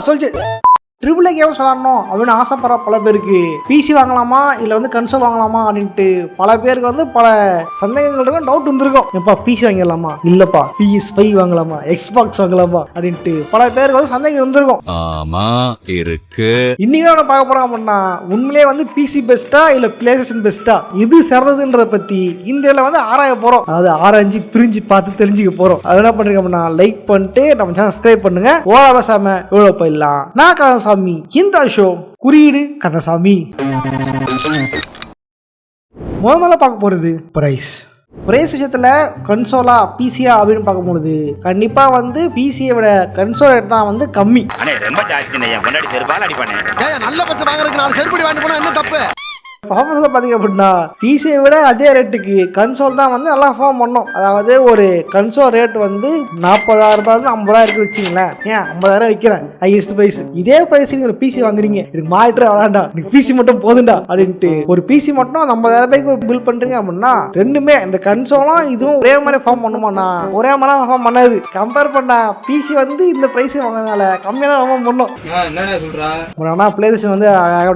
சொல்லிச்சு. Triple A game சொல்லணும் அப்படின்னு ஆசைப்படுற பல பேருக்கு பிசி வாங்கலாமா இல்லை வந்து கன்சோல் வாங்கலாமா அப்படின்ட்டு பல பேருக்கு வந்து பல சந்தேகங்கள் இருக்கும், டவுட் வந்துருக்கும். எப்பா பிசி வாங்கிடலாமா, இல்லப்பா PS5 வாங்கலாமா, எக்ஸ்பாக்ஸ் வாங்கலாமா அப்படின்ட்டு பல பேருக்கு வந்து சந்தேகம் வந்துருக்கும். ஆமா இருக்கு. இன்னைக்கு நம்ம பார்க்க போறோம் அப்படின்னா உண்மையிலேயே வந்து பிசி பெஸ்டா இல்ல பிளேஸ்டேஷன் பெஸ்டா இது சிறந்ததுன்றத பத்தி இந்த இதுல வந்து ஆராய போறோம். அதாவது ஆராய்ச்சி பிரிஞ்சு பார்த்து தெரிஞ்சுக்க போறோம். அது என்ன பண்றீங்க அப்படின்னா லைக் பண்ணிட்டு நம்ம சேனல் சப்ஸ்கிரைப் பண்ணுங்க. ஓரா பேசாம எவ்வளவு போயிடலாம். நான் கதசாமி, இந்த ஷோ குறியீடு கதசாமி. முதல்ல பார்க்க போறது பிரைஸ் விஷயத்துல கன்சோலா பிசியா அப்படின்னு பார்க்கும்போது கண்டிப்பா வந்து பிசியை விட கன்சோல் ரேட் தான் வந்து கம்மி. ரொம்ப ஜாஸ்தி. நல்ல பஸ் வாங்குறதுக்கு 4 செருப்படி வாங்கி போனா என்ன தப்பு? பர்ஃபார்மன்ஸில் பார்த்தீங்க அப்படின்னா பிசியை விட அதே ரேட்டுக்கு கன்சோல் தான் வந்து நல்லா பர்ஃபார்ம் பண்ணோம். அதாவது ஒரு கன்சோல் ரேட் வந்து 40,000 ரூபாய் 50,000 இருக்கு வச்சிங்களேன். ஏன் 50,000 விற்கிறேன் ஹையஸ்ட் பிரைஸ். இதே பிரைஸ் நீங்க ஒரு பிசி வாங்குறீங்க, எனக்கு மாறிட்டு வேண்டாம்டா, எனக்கு பிசி மட்டும் போதுண்டா அப்படின்ட்டு ஒரு பிசி மட்டும் 50,000 ரூபாய்க்கு ஒரு பில் பண்றீங்க அப்படின்னா ரெண்டுமே இந்த கன்சோலும் இதுவும் ஒரே மாதிரி பர்ஃபார்ம் பண்ணுமாண்ணா, ஒரே மாதிரி பர்ஃபார்ம் பண்ணாது. கம்பேர் பண்ணா பிசி வந்து இந்த பிரைஸ் வாங்கினால கம்மியாக தான் பர்ஃபார்ம் பண்ணும். என்ன சொல்றா? ஆனால் பிளேஸ்டேஷன் வந்து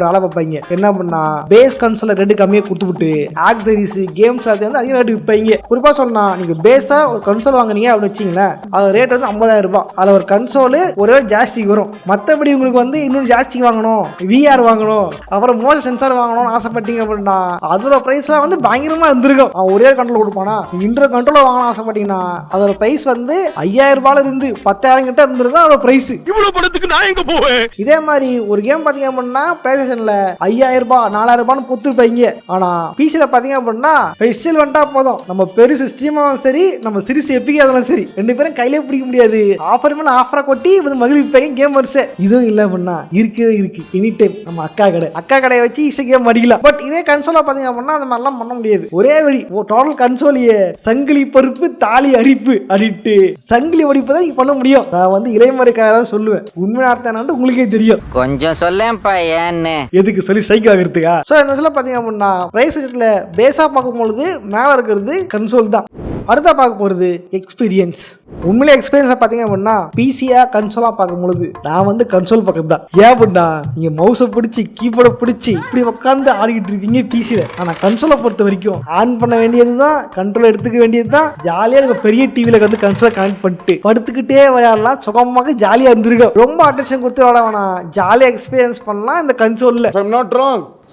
வேலை பார்ப்பாங்க. என்ன பண்ணா பேஸ் கன்சோல ரேட்டு கம்மியாக கொடுத்துட்டு ஆக்சரிஸ் கேம்ஸ் அது வந்து அதிக ரேட்டு விற்பாங்க. குறிப்பாக சொன்னா நீங்க பேஸா ஒரு கன்சோல் வாங்குனீங்க அப்படின்னு வச்சிங்களேன், அது ரேட் வந்து 50,000 ரூபாய். அதில் ஒரு கன்சோல் ஒரே ஜாஸ்திக்கு வரும். மற்றபடி உங்களுக்கு வந்து இன்னும் ஜாஸ்தி வாங்கணும், VR வாங்கணும், அப்புறம் மோஷன் சென்சார் வாங்கணும்னு ஆசைப்பட்டீங்க அப்படின்னா அதோட பிரைஸ்லாம் வந்து பயங்கரமா இருந்திருக்கும். அவன் ஒரே கண்ட்ரோல் கொடுப்பானா, இன்டர் கண்ட்ரோல் வாங்கணும் ஆசைப்பட்டீங்கன்னா அதோட பிரைஸ் வந்து 5,000 ரூபாயில இருந்து 10,000 கிட்ட இருந்திருக்கும் அதோட பிரைஸ். இவ்வளவு பணத்துக்கு நான் எங்க போவேன்? இதே மாதிரி ஒரு கேம் பாத்தீங்க அப்படின்னா பிளேஸ்டேஷன்ல 5,000 ரூபாய் 4,000 ரூபான்னு பொத்துருப்பாங்க. ஆனா பிசில பாத்தீங்க அப்படின்னா ஃபெஸ்டிவல் வந்துட்டா போதும், நம்ம பெருசு ஸ்ட்ரீமாவும் சரி நம்ம சிரிஸ் எப்பிக்கா இருந்தாலும் சரி ரெண்டு பேரும் கையிலே பிடிக்க முடியாது. ஆஃபர் மேல ஆஃபரா கொட்டி வந்து மகிழ்விப்பாங்க கேமர்ஸ். இதுவும் இல்ல அப்படின்னா இருக்கவே இருக்கு எனி டைம் நம்ம அக்கா கடையை வச்சு இசை கேம் அடிக்கலாம். பட் இதே கன்சோலா பாத்தீங்க அப்படின்னா அந்த மாதிரிலாம் பண்ண முடியாது. ஒரே வழி டோட்டல் கன்சோலியே சங்கிலி பருப்பு தாலி அரிப்பு அப்படின்ட்டு சங்கிலி ஒடிப்பு தான் பண்ண முடியும். நான் வந்து இளையமறைக்காக தான் சொல்லுவேன். உண்மையான அர்த்தம் உங்களுக்கே தெரியும். கொஞ்சம் சொல்லேன்ப்பா ஏன்னு எதுக்கு சொல்லி சைக்கிள் ஆகிறதுக்கா? ஸோ இந்த விஷயம் பார்த்தீங்க அப்படின்னா பிரைஸ் விஷயத்தில் பேஸாக பார்க்கும்பொழுது மேலே இருக்கிறது கன்சோல் தான். அடுத்தா பார்க்க போகிறது எக்ஸ்பீரியன்ஸ். உண்மையிலே எக்ஸ்பீரியன்ஸை பார்த்தீங்க அப்படின்னா பிசியா கன்சோலாக பார்க்கும்பொழுது நான் வந்து கன்சோல் பக்கம் தான். ஏன் அப்படின்னா நீங்கள் மவுஸை பிடிச்சி கீபோர்டை பிடிச்சி இப்படி உட்காந்து ஆடிக்கிட்டு இருக்கீங்க பிசியில். ஆனால் கன்சோலை பொறுத்த வரைக்கும் ஆன் பண்ண வேண்டியது தான், கண்ட்ரோல் எடுத்துக்க வேண்டியது தான். ஜாலியாக எனக்கு பெரிய டிவியில் வந்து கன்சோலை கனெக்ட் பண்ணிட்டு படுத்துக்கிட்டே விளையாடலாம், சுகமாக ஜாலியாக இருந்திருக்கும். ரொம்ப அட்டென்ஷன் கொடுத்து விளையாட வேணாம், ஜாலியாக எக்ஸ்பீரியன்ஸ் பண்ணலாம் இந்த கன்சோலில்.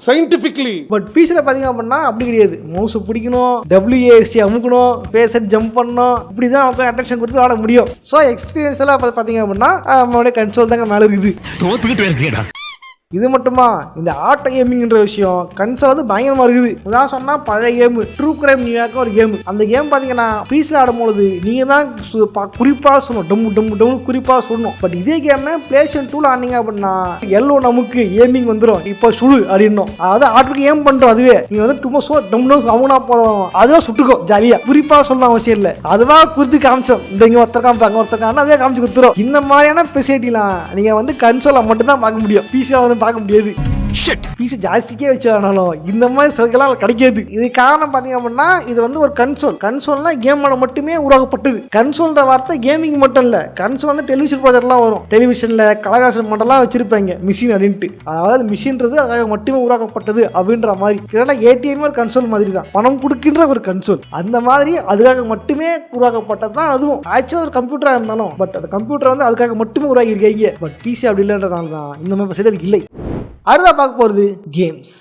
சயின்டிஃபிக்லி. பட் பிசில பாத்தீங்க அப்படின்னா அப்படி கிடையாது. மவுஸ் பிடிக்கணும், WASD அமுக்கணும், ஃபேஸ் ஜம்ப் பண்ணணும், இப்படிதான் அவங்க அட்டென்ஷன் கொடுத்து ஆட முடியும். ஸோ எக்ஸ்பீரியன்ஸ் எல்லாம் பாத்தீங்க அப்படின்னா நம்மளுடைய கன்சோல் தாங்க மேல இருக்குது. இது மட்டுமா, இந்த ஆட்டோ கேமிங்ன்ற விஷயம் கன்சோல் வந்து பயங்கரமா இருக்குது. உதாரணம் சொன்னா பழைய கேம் ட்ரூ கிரைம் நியூயார்க்கு ஒரு கேம். அந்த கேம் பாத்தீங்கன்னா பிசில ஆடும்போது நீங்க தான் குறிப்பா சொல்லணும், டம்மு டம்மு டம்மு குறிப்பா சொல்லணும். பட் இதே கேம் பிளேஸ்டேஷன் 2ல ஆனீங்க அப்படின்னா எல்லோ நமக்கு ஏமிங் வந்துடும். இப்போ சுடு அப்படின்னும், அதாவது ஆட்டுக்கு ஏம் பண்றோம். அதுவே நீங்க வந்து சும்மா டம்னு அவனா போதும், அதுவா சுட்டுக்கும் ஜாலியா. குறிப்பா சொல்லணும் அவசியம் இல்லை, அதுவா குறித்து காமிச்சோம். இந்த இங்க ஒருத்தர் காமிப்பாங்க, அங்க ஒருத்தர் காமினா அதே காமிச்சு கொடுத்துரும். இந்த மாதிரியான ஃபெசிலிட்டிலாம் நீங்க வந்து கன்சோல மட்டும் தான் பார்க்க முடியும், பிசில வந்து பார்க்க முடியாது. பீஸ் ஜாஸ்திக்கே வச்சாலும் இந்த மாதிரி சலுகைலாம் கிடைக்காது. இது காரணம் பாத்தீங்க அப்படின்னா இது வந்து ஒரு கன்சோல்னா கேமோட மட்டுமே உருவாக்கப்பட்டது. கன்சோல்ன்ற வார்த்தை கேமிங் மட்டும் இல்ல, கன்சோல் வந்து டெலிவிஷன் ப்ராஜெக்ட்லாம் வரும். டெலிவிஷன்ல கலகாசன் மட்டும்லாம் வச்சிருப்பாங்க மிஷின் அப்படின்ட்டு. அதாவது மிஷின்றது அதுக்காக மட்டுமே உருவாக்கப்பட்டது அப்படின்ற மாதிரி. கிட்டத்தட்ட ATM ஒரு கன்சோல் மாதிரி தான், பணம் கொடுக்கின்ற ஒரு கன்சோல். அந்த மாதிரி அதுக்காக மட்டுமே உருவாக்கப்பட்டது தான் அதுவும். ஆக்சுவலாக ஒரு கம்ப்யூட்டரா இருந்தாலும் பட் அந்த கம்ப்யூட்டர் வந்து அதுக்காக மட்டுமே உருவாகி இருக்காங்க. பட் பிசி அப்படி இல்லைன்றதுனால தான் இந்த மாதிரி ஃபெசிலிட்டி இல்லை. அடுத்தா பார்க்க போறது கேம்ஸ்.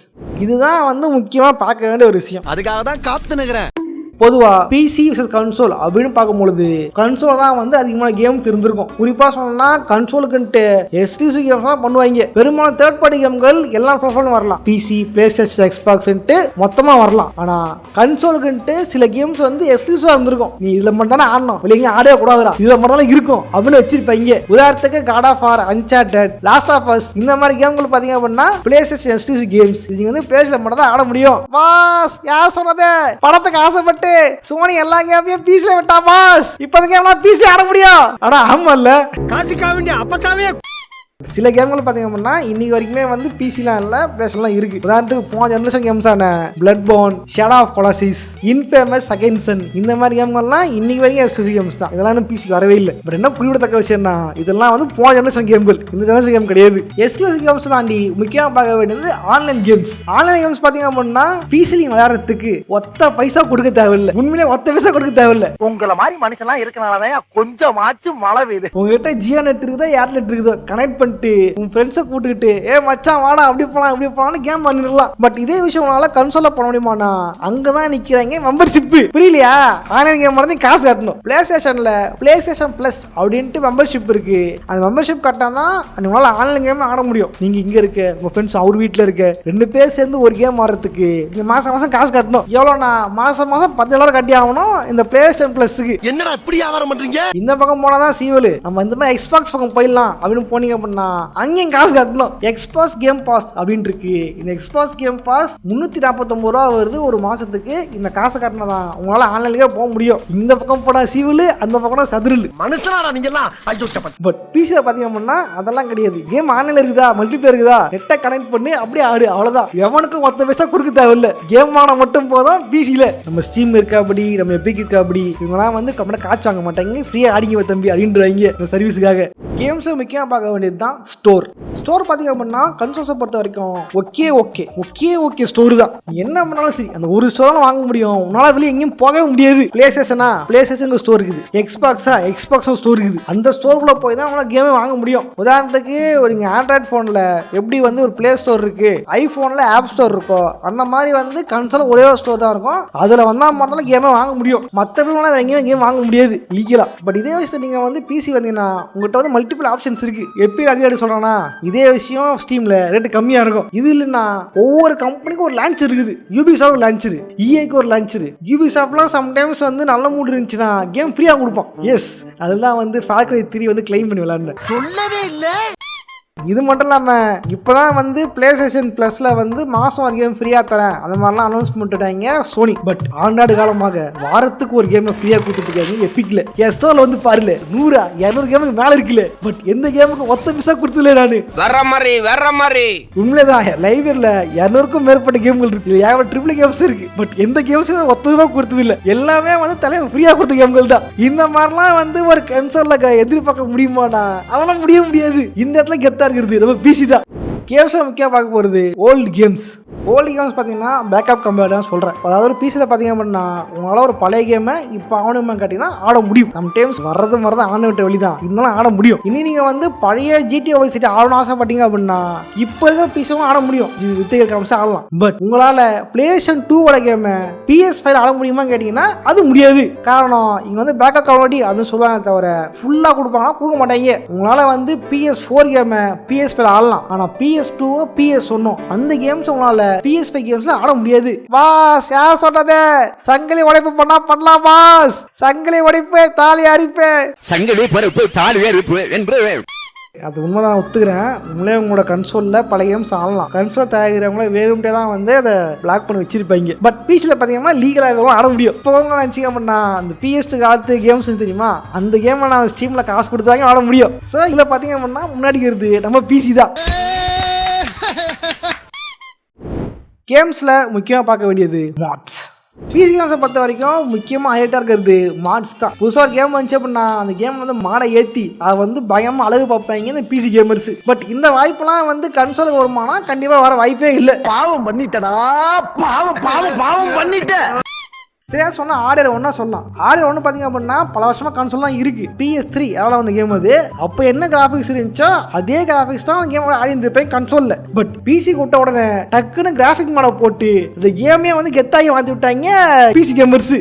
இதுதான் வந்து முக்கியமா பார்க்க வேண்டிய ஒரு விஷயம். அதுக்காக தான் காத்து நிக்கிறேன். பொதுவா பிசி vs கன்சோல் அப்படின்னு பார்க்கும்பொழுது கன்சோல் தான் வந்து அதிகமான கேம்ஸ் இருந்திருக்கும். குறிப்பா சொன்னா கன்சோலுக்குன்ட்டு எக்ஸ்க்ளூசிவ் கேம்ஸ் தான் பண்ணுவாங்க. பெரும்பாலும் தேர்ட் பார்ட்டி கேம்கள் எல்லா பிளாட்ஃபார்ம்ல வரலாம், பிசி, பிளேஸ்டேஷன், எக்ஸ்பாக்ஸ்ன்ட்டு மொத்தமா வரலாம். ஆனா கன்சோலுக்குன்ட்டு சில கேம்ஸ் வந்து எக்ஸ்க்ளூசிவா இருந்திருக்கும். நீ இதுல மட்டும் தானே ஆடணும், வெளியே ஆடவே கூடாதுடா, இதுல மட்டும் தான் இருக்கும் அப்படின்னு வச்சிருப்பாங்க. உதாரணத்துக்கு God of War, Uncharted, Last of Us இந்த மாதிரி கேம்கள் பாத்தீங்க அப்படின்னா பிளேஸ்டேஷன் எக்ஸ்க்ளூசிவ் கேம்ஸ். இது வந்து பிளேஸ்ல மட்டும் தான் ஆட முடியும். பாஸ் யார் சொன்னது? படத்துக்கு ஆசைப்பட்டு சோனி எல்லா கேமையும் பிசில விட்டா பாஸ். இப்ப அந்த கேம்லாம் பிசி ஆட முடியும். ஆனா ஆமா இல்ல, காசிக்கா வேண்டிய அப்பத்தாவே சில கேம்கள் பார்த்தீங்க அப்படின்னா இன்னைக்கு வரைக்குமே வந்து பிசிலாம் இல்லை பிளேஸ்லாம் இருக்கு. உதாரணத்துக்கு போன ஜெனரேஷன் கேம்ஸான Bloodborne, Shadow of Colossus, Infamous, அகைன்சன் இந்த மாதிரி கேம்கள்லாம் இன்னைக்கு வரைக்கும் எக்ஸ்க்ளூசிவ் கேம்ஸ் தான். இதெல்லாம் இன்னும் பிசிக்கு வரவே இல்லை. பட் என்ன குறிப்பிடத்தக்க விஷயம்னா இதெல்லாம் வந்து போன ஜெனரேஷன் கேம்கள், இந்த ஜெனரேஷன் கேம் கிடையாது. எக்ஸ்க்ளூசிவ் கேம்ஸ் தாண்டி முக்கியமாக பார்க்க வேண்டியது ஆன்லைன் கேம்ஸ். ஆன்லைன் கேம்ஸ் பார்த்தீங்க அப்படின்னா பிசிலிங் விளையாடுறதுக்கு ஒத்த பைசா கொடுக்க தேவையில்லை. உண்மையிலே ஒத்த பைசா கொடுக்க தேவையில்லை. உங்களை மாதிரி மனுஷன்லாம் இருக்கனாலதான் கொஞ்சமாச்சும் மழை பெய்யுது. உங்ககிட்ட ஜியோ நெட் இருக்குதோ ஏர்நெட் இருக்குதோ கனெக்ட் பண்ணிட்டு உன் ஃப்ரெண்ட்ஸை கூட்டுக்கிட்டு மச்சான் வாடா அப்படி போலாம் இப்படி போலாம்னு கேம் பண்ணிடலாம். பட் இதே விஷயம் உன்னால கன்சோல்ல பண்ண முடியுமானா அங்கதான் நிக்கிறாங்க மெம்பர்ஷிப். புரியலையா? ஆன்லைன் கேம் வந்து காசு கட்டணும். பிளேஸ்டேஷன்ல பிளேஸ்டேஷன் பிளஸ் அப்படின்ட்டு மெம்பர்ஷிப் இருக்கு. அந்த மெம்பர்ஷிப் கட்டாதான் உங்களால ஆன்லைன் கேம் ஆட முடியும். நீங்க இங்க இருக்க உங்க ஃப்ரெண்ட்ஸ் அவர் வீட்டுல இருக்க 2 பேர் சேர்ந்து ஒரு கேம் ஆடுறதுக்கு நீங்க மாசம் மாசம் காசு கட்டணும். எவ்வளோனா மாசம் மாசம் $10 கட்டி ஆகணும் இந்த பிளேஸ்டேஷன் பிளஸ்க்கு. என்னடா இப்படி வியாபாரம் பண்றீங்க? இந்த பக்கம் போனாதான் சீவல். நம்ம இந்த மாதிரி எக்ஸ்பாக்ஸ் பக்கம் போயிடலாம் அப்படின்னு போனீங்க அப்படின்னா அங்கேயும் காசு கட்டணும். எக்ஸ்பாஸ் கேம் பாஸ் அப்படின்னு இருக்கு. இந்த எக்ஸ்பாஸ் கேம் பாஸ் $349 வருது ஒரு மாசத்துக்கு. இந்த காசு கட்டினதான் உங்களால ஆன்லைன்லயே போக முடியும். இந்த பக்கம் போனா சிவில், அந்த பக்கம் சதுரல். மனுஷனா நீங்க எல்லாம். பட் பிசில பாத்தீங்க அப்படின்னா அதெல்லாம் கிடையாது. கேம் ஆன்லைன்ல இருக்குதா, மல்டிபிளேயர் இருக்குதா, நெட்டை கனெக்ட் பண்ணி அப்படியே ஆடு, அவ்வளவுதான். எவனுக்கும் ஒத்த பைசா கொடுக்க தேவையில்லை. கேம் ஆன மட்டும் போதும் பிசில. நம்ம ஸ்டீம் இருக்கா அப்படி, நம்ம எபிக் இருக்கா அப்படி, இவங்கலாம் வந்து கம்மியா காசு வாங்க மாட்டாங்க. ஃப்ரீயா ஆடிங்க தம்பி அப்படின்றாங்க இந்த சர்வீஸுக்காக. கேம்ஸ் முக்கியமா பார்க்க வேண்டியது தான் ஸ்டோர். ஸ்டோர் பாத்தீங்க அப்படின்னா கன்சோல்ஸை பொறுத்த வரைக்கும் ஓகே ஸ்டோர் தான். என்ன பண்ணாலும் சரி அந்த ஒரு ஸ்டோர் வாங்க முடியும். உன்னால வெளியே எங்கேயும் போகவே முடியாது. பிளேஸ்டேஷன் ஸ்டோர் இருக்குது, எக்ஸ்பாக்ஸ் ஸ்டோர் இருக்குது. அந்த ஸ்டோருக்குள்ள போய் தான் உங்களால கேமே வாங்க முடியும். உதாரணத்துக்கு நீங்க ஆண்ட்ராய்ட் போன்ல எப்படி வந்து ஒரு பிளே ஸ்டோர் இருக்கு, ஐபோன்ல ஆப் ஸ்டோர் இருக்கும், அந்த மாதிரி வந்து கன்சோல் ஒரே ஒரு ஸ்டோர் தான் இருக்கும். அதுல வந்தா மட்டும் கேமே வாங்க முடியும். மற்றபடி வேற எங்கேயும் கேம் வாங்க முடியாது லீகலா. பட் இதே விஷயத்தை நீங்க வந்து பிசி வந்தீங்கன்னா உங்கள்கிட்ட வந்து மல்டிபிள் ஆப்ஷன்ஸ் இருக்கு. எப்படி அதிகம் சொல்றேன்னா இதே விஷயம் ஸ்டீம்ல ரேட் கம்மியா இருக்கும். இது இல்லைன்னா ஒவ்வொரு கம்பெனிக்கும் ஒரு லான்ச்சர் இருக்குது. யூபிசாஃப்ட் லான்ச்சர், EAக்கு ஒரு லான்ச்சர். யூபிசாஃப்ட்லாம் சம்டைம்ஸ் வந்து நல்ல மூட் இருந்துச்சுன்னா கேம் ஃப்ரீயா கொடுப்பான். எஸ், அதுதான் வந்து Far Cry 3 வந்து கிளைம் பண்ணி விளையாடுறேன். சொல்லவே இல்ல. இது மட்டும் இல்லாமல் இப்போதான் வந்து பிளேஸ்டேஷன் பிளஸ்ல வந்து மாதம் ஒரு கேம் ஃப்ரீயாக தரேன் அந்த மாதிரிலாம் அனௌன்ஸ் பண்ணிட்டாங்க சோனி. பட் ஆண்டாண்டு காலமாக வாரத்துக்கு ஒரு கேமை ஃப்ரீயாக கொடுத்துட்டு இருக்காங்க எப்பிக்ல. என் ஸ்டோரில் வந்து பாருல 100-200 கேமுக்கு மேலே இருக்குல்ல. பட் எந்த கேமுக்கு ஒத்த பைசா கொடுத்துல நான் வர மாதிரி உண்மைதான். லைப்ரரியில் 200க்கும் மேற்பட்ட கேம்கள் இருக்கு. ஏகப்பட்ட ட்ரிபிள் கேம்ஸ் இருக்கு. பட் எந்த கேம்ஸும் ஒத்த ரூபா கொடுத்தது இல்லை. எல்லாமே வந்து தலைவர் ஃப்ரீயாக கொடுத்த கேம்கள் தான். இந்த மாதிரிலாம் வந்து ஒரு கன்சோல்ல எதிர்பார்க்க முடியுமாடா? அதெல்லாம் முடியாது. இந்த இடத்துல கெத்தா இருக்குது நம்ம பிசி தான். கேம்ஸ் முக்கியம் பார்க்க போறது ஓல்டு கேம்ஸ். பார்த்தீங்கன்னா பேக்கப் கம்பேர்ட் தான் சொல்கிறேன். அதாவது ஒரு பிசியில் பார்த்தீங்க அப்படின்னா உங்களால் ஒரு பழைய கேமை இப்போ ஆகணுமா கேட்டிங்கன்னா ஆட முடியும். சம்டைம்ஸ் வர்றது ஆன விட்ட வழி தான், இருந்தாலும் ஆட முடியும். இனி நீங்கள் வந்து பழைய GTA Vice City ஆடணும் ஆசைப்பட்டீங்க அப்படின்னா இப்போ இருக்கிற பிசிலும் ஆட முடியும். வித்தைகள் காமிச்சு ஆடலாம். பட் உங்களால் PlayStation 2 கேமை PS5 ஆட முடியுமா கேட்டிங்கன்னா அது முடியாது. காரணம் இங்கே வந்து பேக்கப் கம்பேர்ட் அப்படின்னு சொல்லுவாங்க தவிர ஃபுல்லாக கொடுப்பாங்கன்னா கொடுக்க மாட்டாங்க. உங்களால் வந்து PS4 கேமை PS5 ஆடலாம். ஆனால் PS2 PS1 அந்த கேம்ஸ் உங்களால் PS5 கேம்ஸ்ல ஆட முடியாது. பாஸ் யார் சொன்னதே? சங்கிலி உடைப்பு பண்ணலாம் பாஸ். சங்கிலி உடைப்பு தாலி அரிப்பு, சங்கிலி பருப்பு தாலி அரிப்பு என்று அது உண்மைதான், ஒத்துக்கிறேன். உங்களே உங்களோட கன்சோல்ல பல கேம்ஸ் ஆடலாம். கன்சோல் தயாரிக்கிறவங்கள வேறும்ட்டே தான் வந்து அதை பிளாக் பண்ணி வச்சிருப்பாங்க. பட் பிசியில் பார்த்தீங்கன்னா லீகலாக ஆட முடியும். இப்போ நினச்சிங்க அப்படின்னா அந்த PS2 காலத்து கேம்ஸ் தெரியுமா, அந்த கேமை நான் ஸ்டீமில் காசு கொடுத்தாங்க ஆட முடியும். ஸோ இதில் பார்த்தீங்க அப்படின்னா முன்னாடி இருக்கிறது நம்ம பிசி தான். கேம்ஸ்ல முக்கியமாக பார்க்க வேண்டியது மாட்ஸ். பிசி கேம்ஸை பொறுத்த வரைக்கும் முக்கியமாக ஹைலைட்டாக இருக்கிறது மாட்ஸ் தான். புதுசாக ஒரு கேம் வந்துச்சு அப்படின்னா அந்த கேம் வந்து மாடை ஏற்றி அதை வந்து பயமாக அழகு பார்ப்பாங்க இந்த பிசி கேமர்ஸ். பட் இந்த வாய்ப்பெல்லாம் வந்து கன்சோலுக்கு வருமானா கண்டிப்பாக வர வாய்ப்பே இல்லை. பாவம் பண்ணிட்டடா, பாவம் பண்ணிட்டேன். சரியா சொன்னா ஆர்டர் ஒன்னா சொல்லலாம். ஆர்டர் ஒன்று பார்த்தீங்க அப்படின்னா பல வருஷமா கன்சோல் தான் இருக்கு. PS3 அதெல்லாம் வந்த கேம் அது. அப்போ என்ன கிராஃபிக்ஸ் இருந்துச்சோ அதே கிராஃபிக்ஸ் தான் கேமோட ஆடி இருந்திருப்பேன் கன்சோல்ல. பட் பிசி கூட்ட உடனே டக்குன்னு கிராஃபிக் மாட போட்டு இந்த கேமே வந்து கெத்தாகி மாற்றி விட்டாங்க பிசி கேமர்ஸ்.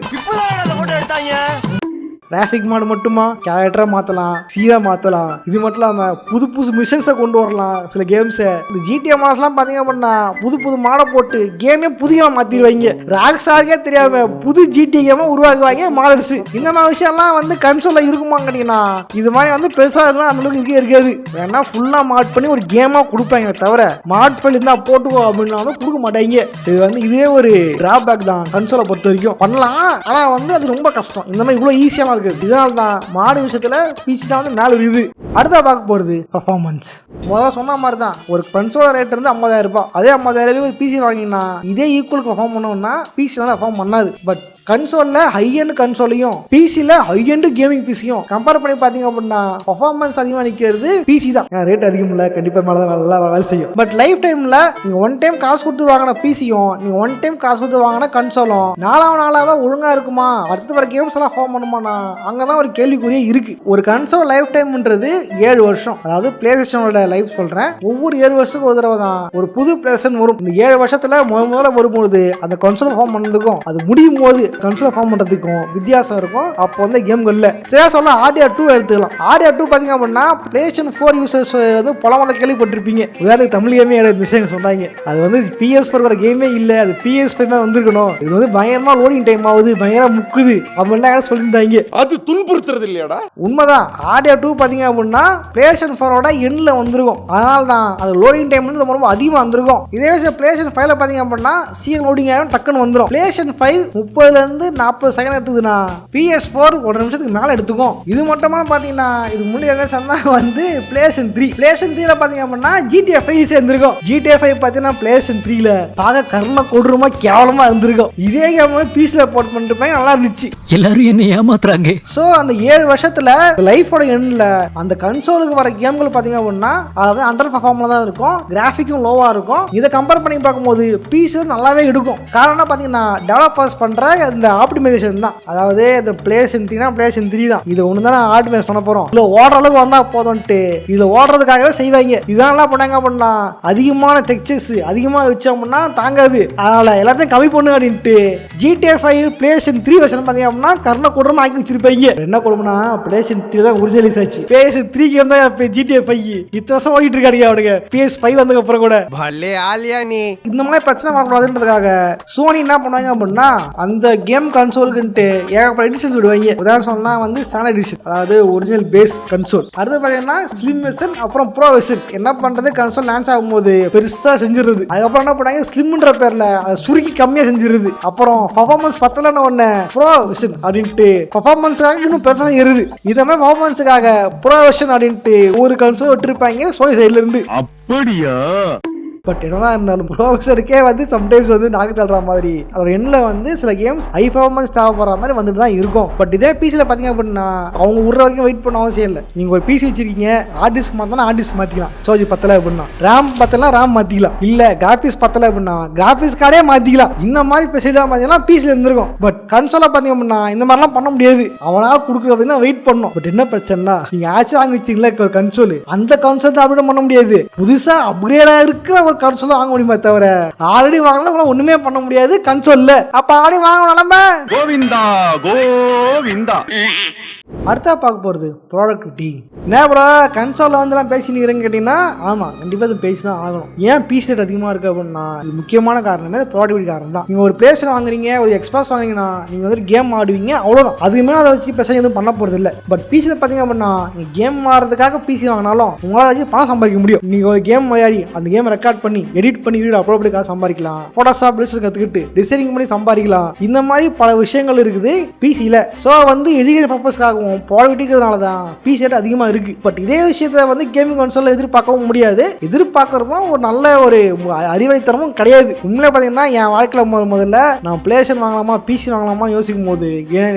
கிராஃபிக் மாடு மட்டுமா, கேரக்டரை மாற்றலாம், சீரை மாற்றலாம். இது மட்டும் இல்லாமல் புது மிஷன்ஸை கொண்டு வரலாம். சில கேம்ஸை இந்த GTA மாஸ்லாம் பார்த்தீங்க அப்படின்னா புது மாடை போட்டு கேமே புதிய மாற்றிடுவாங்க. ராக்ஸ்டாருக்கே தெரியாம புது GTA கேமை உருவாக்குவாங்க மாடர்ஸ். இந்த மாதிரி விஷயம்லாம் வந்து கன்சோலில் இருக்குமான்னு கேட்டிங்கன்னா இது மாதிரி வந்து பெருசாக இருந்தால் அந்த அளவுக்கு இருக்காது. வேணா ஃபுல்லாக மாட் பண்ணி ஒரு கேமாக கொடுப்பாங்க தவிர மாட் பண்ணி இருந்தால் போட்டுக்கோ அப்படின்னாலும் கொடுக்க மாட்டாங்க. சரி வந்து இதே ஒரு டிராபேக் தான் கன்சோலை பொறுத்த வரைக்கும். பண்ணலாம், ஆனால் வந்து அது ரொம்ப கஷ்டம். இந்த மாதிரி இவ்வளோ ஈஸியாக இருக்குது. இதனால தான் மாடு விஷயத்துல பிசி தான் வந்து மேல இருக்குது. அடுத்தா பார்க்க போறது பெர்ஃபார்மன்ஸ். முதல்ல சொன்ன மாதிரி தான் ஒரு கன்சோல் ரேட் இருந்து 50,000 ரூபாய். அதே 50,000 ஒரு பிசி வாங்கினா இதே ஈக்குவல் பெர்ஃபார்ம் பண்ணோம்னா பிசி தான் பெர்ஃபார்ம் பண்ணாது. பட் கன்சோல்ல ஹை எண்ட் கன்சோலையும் பிசில ஹை எண்ட் கேமிங் பிசியும் கம்பேர் பண்ணி பாத்தீங்க அப்படின்னா பெர்ஃபார்மன்ஸ் அதிகமா நிக்கிறது பிசி தான். ஏன்னா ரேட் அதிகம் இல்ல, கண்டிப்பா மேல வேலை செய்யும். பட் லைஃப் டைம்ல நீங்க ஒன் டைம் காசு கொடுத்து வாங்கின பிசியும் நீங்க ஒன் டைம் காசு கொடுத்து வாங்கின கன்சோலும் நாளாவ ஒழுங்கா இருக்குமா, அடுத்து வர கேம்ஸ் எல்லாம் பெர்ஃபார்ம் பண்ணுமானா அங்கதான் ஒரு கேள்விக்குறியே இருக்கு. ஒரு கன்சோல் லைஃப் டைம்ன்றது 7 வருஷம். அதாவது பிளேஸ்டேஷனோட லைஃப் சொல்றேன். ஒவ்வொரு 7 வருஷத்துக்கு ஒரு தடவை தான் ஒரு புது பிளேஸ்டேஷன் வரும். இந்த 7 வருஷத்துல முதல்ல வரும்போது அந்த கன்சோல் பெர்ஃபார்ம் பண்ணதுக்கும் அது முடியும் போது கன்சோல் ஃபார்ம் பண்றதுக்கும் வித்தியாசம் இருக்கும். அப்போ வந்து கேம்கள்ல சரியா சொல்ல ஆர்டிஆர் 2 எடுத்துக்கலாம். ஆர்டிஆர் 2 பாத்தீங்க அப்படின்னா பிளேஸ்டேஷன் 4 யூசர்ஸ் வந்து பல கேள்விப்பட்டிருப்பீங்க. உதாரணத்துக்கு தமிழ் கேமே விஷயம் சொன்னாங்க. அது வந்து PS4 வர கேமே இல்ல, அது PS5 தான் வந்திருக்கணும். இது வந்து பயங்கரமா லோடிங் டைம் ஆகுது, பயங்கரமா முக்குது அப்படின்னா சொல்லியிருந்தாங்க. அது துன்புறுத்துறது இல்லையாடா? உண்மைதான். ஆர்டிஆர் 2 பாத்தீங்க அப்படின்னா பிளேஸ்டேஷன் 4ஓட எண்ட்ல வந்திருக்கும். அதனால தான் அது லோடிங் டைம் வந்து ரொம்ப அதிகமா வந்திருக்கும். இதே விஷயம் பிளேஸ்டேஷன் 5ல பாத்தீங்க அப்படின்னா சீக்கிரம் லோடிங் ஆகும், டக்குன்னு வந்துடும். பிளேஸ்டேஷன் 5 30ல இருந்து 40 செகண்ட் எடுத்துதுன்னா PS4 1 நிமிஷத்துக்கு மேல எடுத்துக்கும். இது மட்டுமா பாத்தீங்கன்னா இது முன்னாடி வந்து பிளேஸ்டேஷன் 3ல பாத்தீங்க அப்படின்னா GTA 5 சேர்ந்திருக்கும். GTA 5 பாத்தீங்கன்னா பிளேஸ்டேஷன் 3ல பார்க்க கர்ம கொடூரமா கேவலமா இருந்திருக்கும். இதே கேம் பிசில போர்ட் பண்ணிருப்பாங்க, நல்லா இருந்துச்சு. எல்லாரும் என்ன ஏமாத்துறாங்க. சோ அந்த 7 வருஷத்துல லைஃபோட எண்ட்ல அந்த கன்சோலுக்கு வர கேம்கள் பாத்தீங்க அப்படின்னா அதாவது அண்டர் பெர்ஃபார்ம்ல தான் இருக்கும், கிராஃபிக்கும் லோவா இருக்கும். இதை கம்பேர் பண்ணி பார்க்கும்போது பிசி நல்லாவே எடுக்கும். காரணம் பாத்தீங்கன்னா டெவலப்பர்ஸ் பண்ற இந்த ஆப்டிமைசேஷன் தான். அதாவது இந்த பிளேஸ்டேஷன் 3 தான். இது ஒன்று தான் ஆப்டிமைஸ் பண்ண போறோம், இல்ல ஓடுற அளவுக்கு வந்தா போதும்ட்டு இதுல ஓடுறதுக்காகவே செய்வாங்க. இதெல்லாம் பண்ணாங்க அப்படின்னா அதிகமான டெக்ஸ்சர்ஸ் அதிகமா வச்சோம்னா தாங்காது, அதனால எல்லாத்தையும் கம்மி பண்ணு அப்படின்ட்டு GTA 5 பிளேஸ்டேஷன் 3 வெர்ஷன் பாத்தீங்க அப்படின்னா கர்ண கொடூரமா ஆக்கி வச்சிருப்பாங்க. என்ன கொடுமைனா பிளேஸ்டேஷன் 3 தான் ஒரிஜினல் ஆச்சு. பிளேஸ்டேஷன் 3 கேம் தான் GTA 5 இத்தனை வருஷம் ஓடிட்டு இருக்காங்க அவனுங்க. PS5 வந்ததுக்கு அப்புறம் கூட பல்லே ஆலியா நீ இந்த மாதிரி பிரச்சனை வரக்கூடாதுன்றதுக்காக சோனி என்ன பண்ணுவாங்க அப்படின்னா அந்த கேம் கன்சோலுக்குன்ட்டு ஏகப்பட்ட எடிஷன்ஸ் விடுவாங்க. உதாரணம் சொன்னா வந்து ஸ்டாண்டர்ட் எடிஷன், அதாவது ஒரிஜினல் பேஸ் கன்சோல். அடுத்து பாத்தீங்கன்னா ஸ்லிம் வெர்ஷன், அப்புறம் ப்ரோ வெர்ஷன். என்ன பண்றது, கன்சோல் லான்ச் ஆகும்போது பெருசா செஞ்சிருது. அதுக்கப்புறம் என்ன பண்ணாங்க, ஸ்லிம்ன்ற பேர்ல அதை சுருக்கி கம்மியா செஞ்சிருது. அப்புறம் பர்ஃபார்மன்ஸ் பத்தலன்னு ஒண்ணு ப்ரோ வெர்ஷன் அப்படின்ட்டு பர்ஃபார்மன்ஸுக்காக இன்னும் பெருசா ஏறுது. இந்த மாதிரி பர்ஃபார்மன்ஸுக்காக ப்ரோ வெர்ஷன் அப்படின்ட்டு ஒரு கன்சோல் விட்டுருப்பாங்க சோனி சைட்ல இருந்து. அப்படியா? பட் என்னதான் இருந்தாலும் ப்ரோசருக்கே வந்து சம்டைம்ஸ் வந்து நாக்கு தள்ளுற மாதிரி அதோட எண்ணில் வந்து சில கேம்ஸ் ஹை பர்ஃபார்மன்ஸ் தேவைப்படுற மாதிரி வந்துட்டு தான் இருக்கும். பட் இதே பிசியில் பார்த்தீங்க அப்படின்னா அவங்க விடுற வரைக்கும் வெயிட் பண்ண அவசியம் இல்லை. நீங்கள் ஒரு பிசி வச்சிருக்கீங்க, ஹார்ட் டிஸ்க் மாற்றினா ஹார்ட் டிஸ்க் மாற்றிக்கலாம், ஸ்டோரேஜ் பத்தலை அப்படின்னா ரேம் பத்தலாம் ரேம் மாற்றிக்கலாம், இல்லை கிராஃபிக்ஸ் பத்தலை அப்படின்னா கிராஃபிக்ஸ் கார்டே மாற்றிக்கலாம். இந்த மாதிரி ஃபெசிலிட்டியாக பார்த்தீங்கன்னா பிசியில் இருந்திருக்கும். பட் கன்சோலாக பார்த்தீங்க அப்படின்னா இந்த மாதிரிலாம் பண்ண முடியாது. அவனால் கொடுக்குற அப்படின்னு தான் வெயிட் பண்ணணும். பட் என்ன பிரச்சனைனா நீங்கள் ஆச்சு வாங்கி வச்சிங்களா ஒரு கன்சோல், அந்த கன்சோல் தான் அப்படி பண்ண முடியாது. புதுசாக அப்கிரேடாக இருக்கிற கன்சோல் வாங்க முடியுமா தவிர ஆல்ரெடி வாங்கினா ஒண்ணுமே பண்ண முடியாது கன்சோல்ல. அப்ப ஆல்ரெடி வாங்கணும் நம்ம கோவிந்தா கோவிந்தா. அடுத்தா பார்க்க போறது ப்ராடக்டிவிட்டி. என்ன ப்ரோ கன்சோல்ல வந்து எல்லாம் பேசினீங்கன்னு கேட்டீங்கன்னா ஆமா கண்டிப்பா இது பேசி தான் ஆகணும். ஏன் பீஸ் ரேட் அதிகமா இருக்கு அப்படின்னா இது முக்கியமான காரணமே ப்ராடக்டிவிட்டி காரணம் தான். நீங்க ஒரு பிளேஸ்டேஷன் வாங்குறீங்க, ஒரு எக்ஸ்பாஸ் வாங்குறீங்கன்னா நீங்க வந்து கேம் ஆடுவீங்க, அவ்வளவுதான். அதுக்கு மேலே அதை வச்சு பெருசாக எதுவும் பண்ண போறது இல்லை. பட் பிசியில் பார்த்தீங்க அப்படின்னா நீங்க கேம் ஆடுறதுக்காக பிசி வாங்கினாலும் உங்களால் வச்சு பணம் சம்பாதிக்க முடியும். நீங்க ஒரு கேம் விளையாடி அந்த கேம் ரெக்கார்ட் பண்ணி எடிட் பண்ணி வீடியோ அப்லோட் பண்ணி காசு சம்பாதிக்கலாம், போட்டோஷாப் பிளஸ் கற்றுக்கிட்டு டிசைனிங் பண்ணி சம்பாதிக்கலாம். இந்த மாதிரி பல விஷயங்கள் இருக்குது பிசியில். ஸோ வந்து எஜுகேஷன் பர்பஸ்க்காகவும் ப்ராடக்டிவிட்டினால தான் பிசி ரேட் அதிகமாக இருக்கு. பட் இதே விஷயத்தை வந்து கேமிங் கன்சோல்ல எதிர்பார்க்கவும் முடியாது. எதிர்பார்க்கறதும் ஒரு நல்ல ஒரு அறிவாளித்தனமும் கிடையாது. உண்மையிலே பார்த்தீங்கன்னா என் வாழ்க்கையில் முதல்ல நான் பிளேஸ்டேஷன் வாங்கலாமா பிசி வாங்கலாமா யோசிக்கும் போது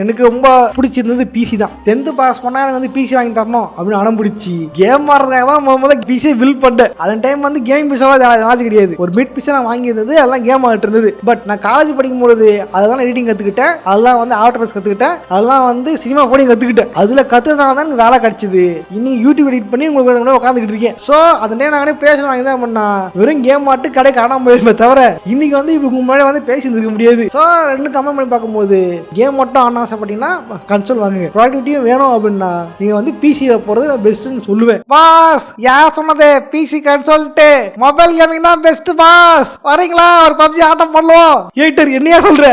எனக்கு ரொம்ப பிடிச்சிருந்தது பிசி தான். 10th பாஸ் பண்ணா எனக்கு வந்து பிசி வாங்கி தரணும் அப்படின்னு அடம் பிடிச்சி கேம் ஆடுறதுக்காக தான் முதல்ல பிசியை பில் பண்ணேன். அதன் டைம் வந்து கேமிங் பிசிலாம் நாச்சு கிடையாது, ஒரு மிட் பிசி நான் வாங்கியிருந்தது, அதெல்லாம் கேம் ஆகிட்டு இருந்தது. பட் நான் காலேஜ் படிக்கும் பொழுது அதெல்லாம் எடிட்டிங் கற்றுக்கிட்டேன், அதெல்லாம் வந்து ஆஃப்டர் கற்றுக்கிட்டேன், அதெல்லாம் வந்து சினிமா கோடிங் கற்றுக்கிட்டேன். அதுல கத்துறதுனால தான் வேலை கிடைச்சது. இன்னைக்கு யூடியூப் எடிட் பண்ணி உங்களுக்கு உட்காந்துக்கிட்டு இருக்கேன். ஸோ அதே நானே பிளேஸ்டேஷன் வாங்கி தான் பண்ணா வெறும் கேம் மாட்டு கடை காணாம போயிருமே தவிர இன்னைக்கு வந்து இப்போ முன்னாடி வந்து பேசியிருக்க முடியாது. ஸோ ரெண்டு கம்பேர் பண்ணி பார்க்கும்போது கேம் மட்டும் ஆன ஆசைப்பட்டீங்கன்னா கன்சோல் வாங்குங்க. ப்ராடக்டிவிட்டியும் வேணும் அப்படின்னா நீங்க வந்து பிசியை போறது பெஸ்ட்னு சொல்லுவேன். பாஸ் யார் சொன்னது பிசி கன்சோல்ட்டு மொபைல் கேமிங் தான் பெஸ்ட் பாஸ், வரீங்களா ஒரு பப்ஜி ஆட்டம் பண்ணுவோம் ஏட்டர் என்னையா சொல்ற?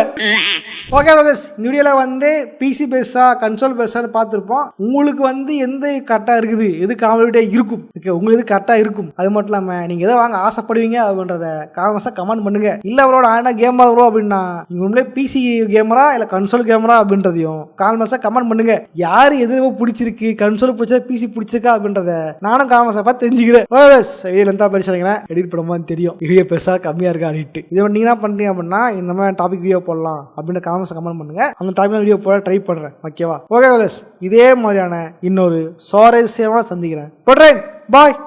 ஓகே இந்த வீடியோல வந்து பிசி பெஸ்டா கன்சோல் பெஸ்டா பார்த்துருப்போம். உங்களுக்கு வந்து எந்த கரெக்டாக இருக்குது, எது காமெடியாக இருக்கும், ஓகே உங்களுக்கு எது கரெக்டாக இருக்கும், அது மட்டும் இல்லாமல் நீங்கள் எதை வாங்க ஆசைப்படுவீங்க அப்படின்றத காமெண்ட்ஸாக கமெண்ட் பண்ணுங்க. இல்லை அவரோட ஆனால் கேம் ப்ரோ அப்படின்னா நீங்கள் உண்மையிலே பிசி கேமரா இல்லை கன்சோல் கேமரா அப்படின்றதையும் காமெண்ட்ஸாக கமெண்ட் பண்ணுங்க. யார் எது பிடிச்சிருக்கு, கன்சோல் பிடிச்சா பிசி பிடிச்சிருக்கா அப்படின்றத நானும் காமெண்ட்ஸை பார்த்து தெரிஞ்சுக்கிறேன். வீடியோ லென்த்தாக பெருசாக எடிட் பண்ணும்போது தெரியும் வீடியோ பெருசாக கம்மியாக இருக்கா அப்படின்ட்டு. இதை நீங்கள் என்ன பண்ணுறீங்க அப்படின்னா இந்த மாதிரி டாபிக் வீடியோ போடலாம் அப்படின்னு காமெண்ட்ஸை கமெண்ட் பண்ணுங்க. அந்த டாபிக் வீடியோ போட ட்ரை பண்ணுறேன். ஓகேவா? ஓகே இதே மாதிரியான இன்னொரு சுவாரஸ்யமாக சந்திக்கிறேன். பாய்.